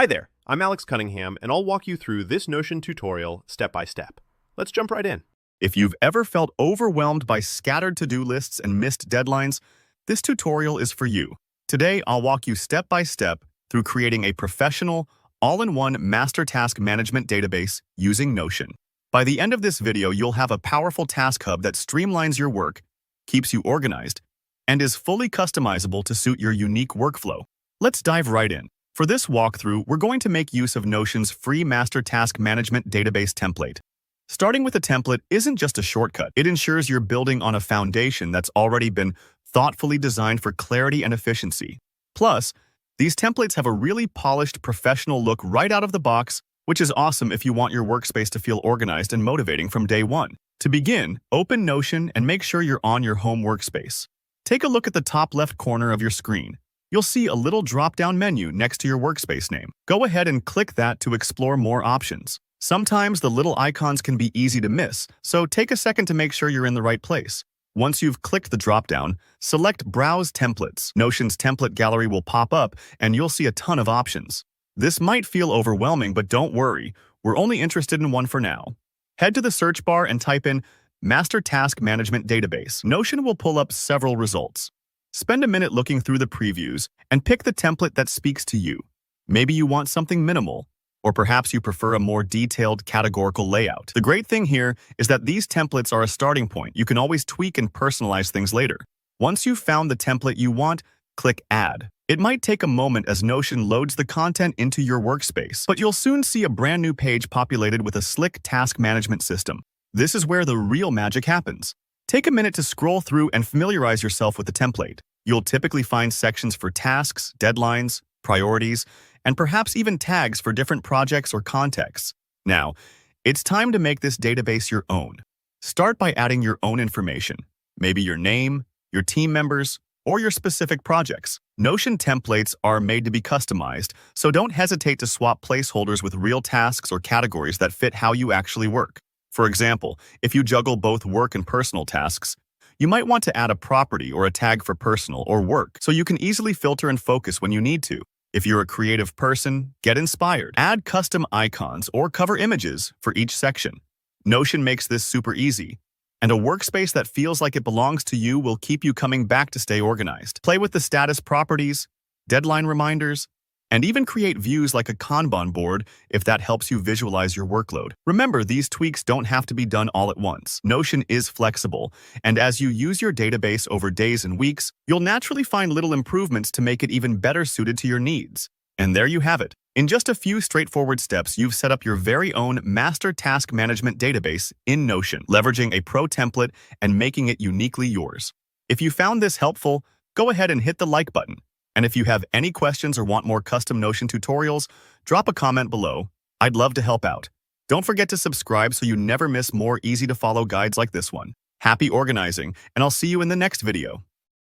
Hi there, I'm Alex Cunningham, and I'll walk you through this Notion tutorial step by step. Let's jump right in. If you've ever felt overwhelmed by scattered to-do lists and missed deadlines, this tutorial is for you. Today, I'll walk you step by step through creating a professional, all-in-one master task management database using Notion. By the end of this video, you'll have a powerful task hub that streamlines your work, keeps you organized, and is fully customizable to suit your unique workflow. Let's dive right in. For this walkthrough, we're going to make use of Notion's free master task management database template. Starting with a template isn't just a shortcut. It ensures you're building on a foundation that's already been thoughtfully designed for clarity and efficiency. Plus, these templates have a really polished, professional look right out of the box, which is awesome if you want your workspace to feel organized and motivating from day one. To begin, open Notion and make sure you're on your home workspace. Take a look at the top left corner of your screen. You'll see a little drop-down menu next to your workspace name. Go ahead and click that to explore more options. Sometimes the little icons can be easy to miss, so take a second to make sure you're in the right place. Once you've clicked the drop-down, select Browse Templates. Notion's template gallery will pop up, and you'll see a ton of options. This might feel overwhelming, but don't worry. We're only interested in one for now. Head to the search bar and type in Master Task Management Database. Notion will pull up several results. Spend a minute looking through the previews and pick the template that speaks to you. Maybe you want something minimal, or perhaps you prefer a more detailed categorical layout. The great thing here is that these templates are a starting point. You can always tweak and personalize things later. Once you've found the template you want, click Add. It might take a moment as Notion loads the content into your workspace, but you'll soon see a brand new page populated with a slick task management system. This is where the real magic happens. Take a minute to scroll through and familiarize yourself with the template. You'll typically find sections for tasks, deadlines, priorities, and perhaps even tags for different projects or contexts. Now, it's time to make this database your own. Start by adding your own information, maybe your name, your team members, or your specific projects. Notion templates are made to be customized, so don't hesitate to swap placeholders with real tasks or categories that fit how you actually work. For example, if you juggle both work and personal tasks, you might want to add a property or a tag for personal or work so you can easily filter and focus when you need to. If you're a creative person, get inspired. Add custom icons or cover images for each section. Notion makes this super easy, and a workspace that feels like it belongs to you will keep you coming back to stay organized. Play with the status properties, deadline reminders, and even create views like a Kanban board if that helps you visualize your workload. Remember, these tweaks don't have to be done all at once. Notion is flexible, and as you use your database over days and weeks, you'll naturally find little improvements to make it even better suited to your needs. And there you have it. In just a few straightforward steps, you've set up your very own master task management database in Notion, leveraging a pro template and making it uniquely yours. If you found this helpful, go ahead and hit the like button. And if you have any questions or want more custom Notion tutorials, drop a comment below. I'd love to help out. Don't forget to subscribe so you never miss more easy-to-follow guides like this one. Happy organizing, and I'll see you in the next video.